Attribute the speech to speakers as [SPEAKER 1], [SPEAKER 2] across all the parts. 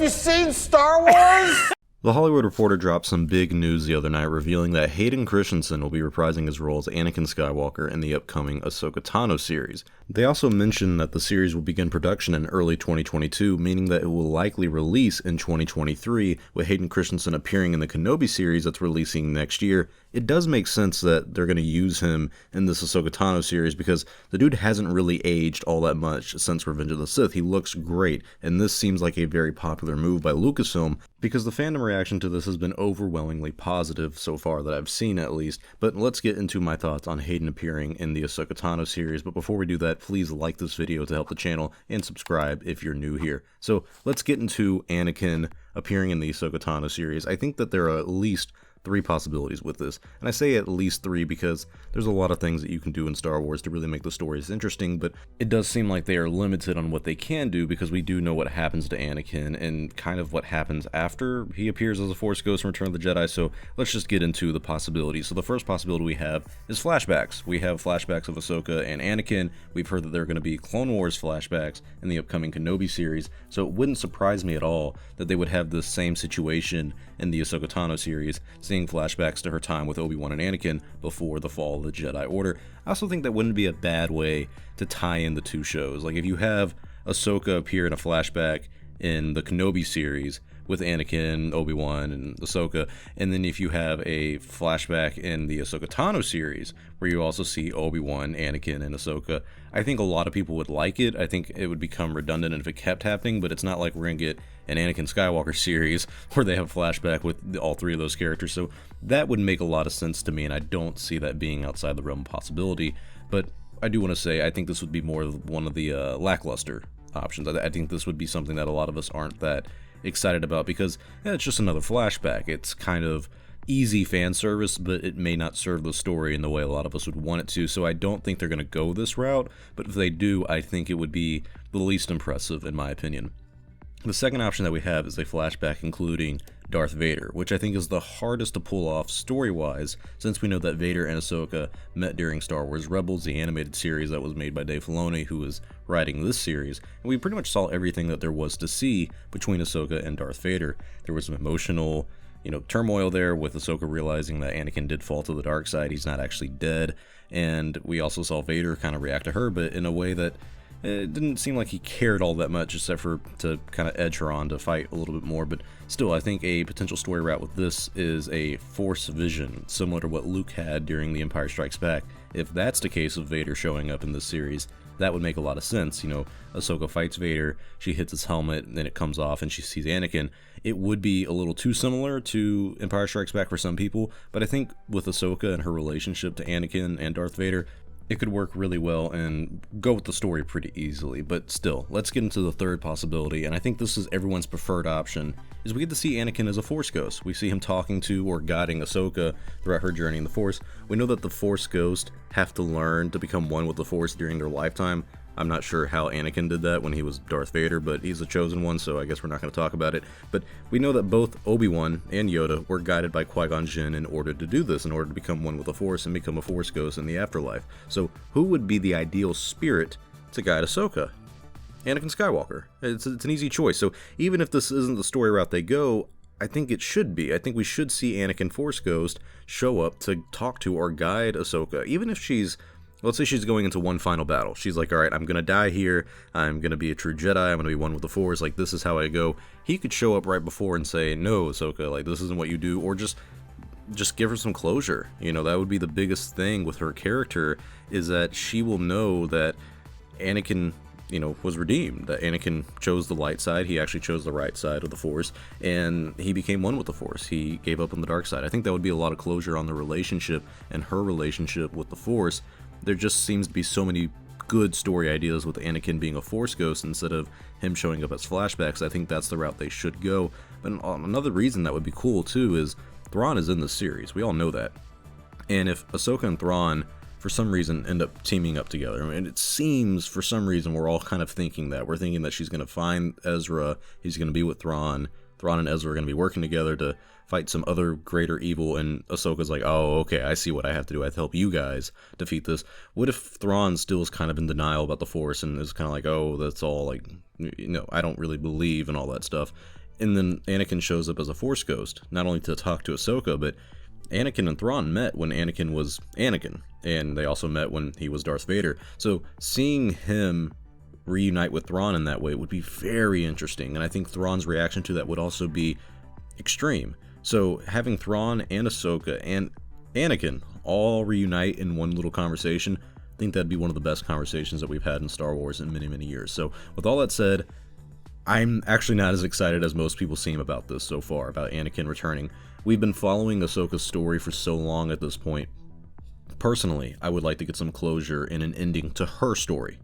[SPEAKER 1] you seen Star Wars?
[SPEAKER 2] The Hollywood Reporter dropped some big news the other night revealing that Hayden Christensen will be reprising his role as Anakin Skywalker in the upcoming Ahsoka Tano series. They also mentioned that the series will begin production in early 2022, meaning that it will likely release in 2023, with Hayden Christensen appearing in the Kenobi series that's releasing next year. It does make sense that they're going to use him in this Ahsoka Tano series because the dude hasn't really aged all that much since Revenge of the Sith. He looks great, and this seems like a very popular move by Lucasfilm because the fandom reaction to this has been overwhelmingly positive so far that I've seen at least. But let's get into my thoughts on Hayden appearing in the Ahsoka Tano series. But before we do that, please like this video to help the channel and subscribe if you're new here. So let's get into Anakin appearing in the Ahsoka Tano series. I think that there are at least 3 possibilities with this, and I say at least 3 because there's a lot of things that you can do in Star Wars to really make the stories interesting, but it does seem like they are limited on what they can do because we do know what happens to Anakin and kind of what happens after he appears as a Force Ghost in Return of the Jedi, so let's just get into the possibilities. So the first possibility we have is flashbacks. We have flashbacks of Ahsoka and Anakin. We've heard that there are going to be Clone Wars flashbacks in the upcoming Kenobi series, so it wouldn't surprise me at all that they would have the same situation in the Ahsoka Tano series, seeing flashbacks to her time with Obi-Wan and Anakin before the fall of the Jedi Order. I also think that wouldn't be a bad way to tie in the two shows. Like if you have Ahsoka appear in a flashback in the Kenobi series with Anakin, Obi-Wan, and Ahsoka, and then if you have a flashback in the Ahsoka Tano series where you also see Obi-Wan, Anakin, and Ahsoka, I think a lot of people would like it. I think it would become redundant if it kept happening, but it's not like we're going to get an Anakin Skywalker series where they have a flashback with all 3 of those characters, so that would make a lot of sense to me, and I don't see that being outside the realm of possibility. But I do want to say I think this would be more of one of the lackluster options. I think this would be something that a lot of us aren't that excited about because it's just another flashback. It's kind of easy fan service, but it may not serve the story in the way a lot of us would want it to, so I don't think they're going to go this route, but if they do, I think it would be the least impressive in my opinion. The second option that we have is a flashback including Darth Vader, which I think is the hardest to pull off story-wise, since we know that Vader and Ahsoka met during Star Wars Rebels, the animated series that was made by Dave Filoni, who is writing this series, and we pretty much saw everything that there was to see between Ahsoka and Darth Vader. There was some emotional, turmoil there with Ahsoka realizing that Anakin did fall to the dark side, he's not actually dead, and we also saw Vader kind of react to her, but in a way that it didn't seem like he cared all that much, except for to kind of edge her on to fight a little bit more. But still, I think a potential story route with this is a Force vision, similar to what Luke had during The Empire Strikes Back. If that's the case of Vader showing up in this series, that would make a lot of sense. Ahsoka fights Vader, she hits his helmet, and then it comes off and she sees Anakin. It would be a little too similar to Empire Strikes Back for some people, but I think with Ahsoka and her relationship to Anakin and Darth Vader, it could work really well and go with the story pretty easily. But still, let's get into the third possibility, and I think this is everyone's preferred option, is we get to see Anakin as a Force Ghost. We see him talking to or guiding Ahsoka throughout her journey in the Force. We know that the Force Ghosts have to learn to become one with the Force during their lifetime. I'm not sure how Anakin did that when he was Darth Vader, but he's a chosen one, so I guess we're not going to talk about it. But we know that both Obi-Wan and Yoda were guided by Qui-Gon Jinn in order to do this, in order to become one with the Force and become a Force Ghost in the afterlife. So who would be the ideal spirit to guide Ahsoka? Anakin Skywalker. It's an easy choice. So even if this isn't the story route they go, I think it should be. I think we should see Anakin Force Ghost show up to talk to or guide Ahsoka, even if let's say she's going into one final battle. She's like, all right, I'm going to die here. I'm going to be a true Jedi. I'm going to be one with the Force. Like, this is how I go. He could show up right before and say, no, Ahsoka, like, this isn't what you do. Or just give her some closure. That would be the biggest thing with her character, is that she will know that Anakin, was redeemed. That Anakin chose the light side. He actually chose the right side of the Force. And he became one with the Force. He gave up on the dark side. I think that would be a lot of closure on the relationship and her relationship with the Force. There just seems to be so many good story ideas with Anakin being a Force Ghost instead of him showing up as flashbacks. I think that's the route they should go. But another reason that would be cool too is Thrawn is in this series. We all know that. And if Ahsoka and Thrawn for some reason end up teaming up together, it seems for some reason we're all kind of thinking that. We're thinking that she's going to find Ezra, he's going to be with Thrawn and Ezra are going to be working together to fight some other greater evil, and Ahsoka's like, oh, okay, I see what I have to do. I have to help you guys defeat this. What if Thrawn still is kind of in denial about the Force and is kind of like, oh, that's all, like, I don't really believe and all that stuff. And then Anakin shows up as a Force ghost, not only to talk to Ahsoka, but Anakin and Thrawn met when Anakin was Anakin, and they also met when he was Darth Vader. So seeing him reunite with Thrawn in that way would be very interesting, and I think Thrawn's reaction to that would also be extreme. So having Thrawn and Ahsoka and Anakin all reunite in one little conversation, I think that'd be one of the best conversations that we've had in Star Wars in many, many years. So with all that said, I'm actually not as excited as most people seem about this so far, about Anakin returning. We've been following Ahsoka's story for so long at this point. Personally, I would like to get some closure and an ending to her story.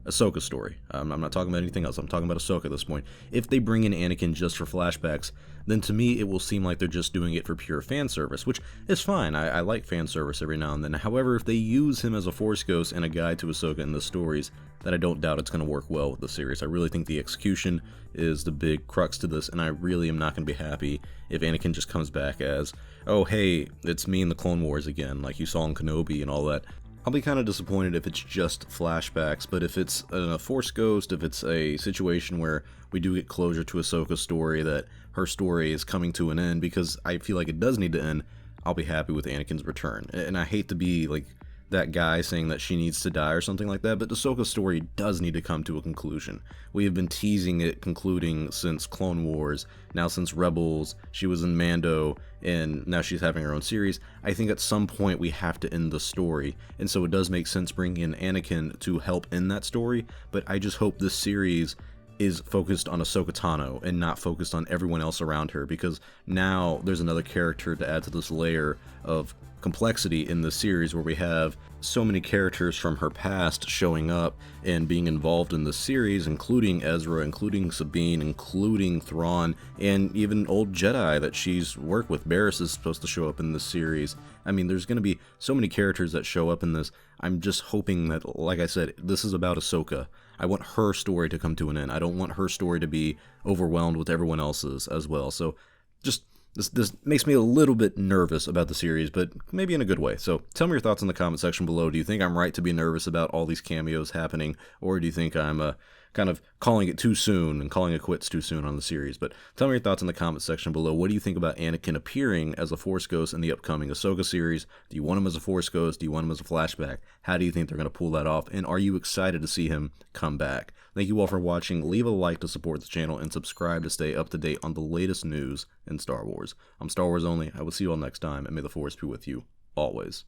[SPEAKER 2] Ahsoka's story. I'm not talking about anything else. I'm talking about Ahsoka at this point. If they bring in Anakin just for flashbacks, then to me it will seem like they're just doing it for pure fan service, which is fine. I like fan service every now and then. However, if they use him as a Force ghost and a guide to Ahsoka in the stories, then I don't doubt it's going to work well with the series. I really think the execution is the big crux to this, and I really am not going to be happy if Anakin just comes back as, oh hey, it's me in the Clone Wars again, like you saw in Kenobi and all that. I'll be kind of disappointed if it's just flashbacks, but if it's a Force ghost, if it's a situation where we do get closure to Ahsoka's story, that her story is coming to an end, because I feel like it does need to end, I'll be happy with Anakin's return. And I hate to be like that guy saying that she needs to die or something like that, but Ahsoka's story does need to come to a conclusion. We have been teasing it concluding since Clone Wars, now since Rebels, she was in Mando, and now she's having her own series. I think at some point we have to end the story, and so it does make sense bringing in Anakin to help end that story, but I just hope this series is focused on Ahsoka Tano and not focused on everyone else around her, because now there's another character to add to this layer of complexity in the series where we have so many characters from her past showing up and being involved in the series, including Ezra, including Sabine, including Thrawn, and even old Jedi that she's worked with. Barriss is supposed to show up in this series. I mean, there's going to be so many characters that show up in this. I'm just hoping that, like I said, this is about Ahsoka. I want her story to come to an end. I don't want her story to be overwhelmed with everyone else's as well. So just this makes me a little bit nervous about the series, but maybe in a good way. So tell me your thoughts in the comment section below. Do you think I'm right to be nervous about all these cameos happening, or do you think I'm kind of calling it too soon and calling it quits too soon on the series? But tell me your thoughts in the comment section below. What do you think about Anakin appearing as a Force ghost in the upcoming Ahsoka series? Do you want him as a Force ghost? Do you want him as a flashback? How do you think they're going to pull that off? And are you excited to see him come back? Thank you all for watching. Leave a like to support the channel and subscribe to stay up to date on the latest news in Star Wars. I'm Star Wars Only. I will see you all next time, and may the Force be with you always.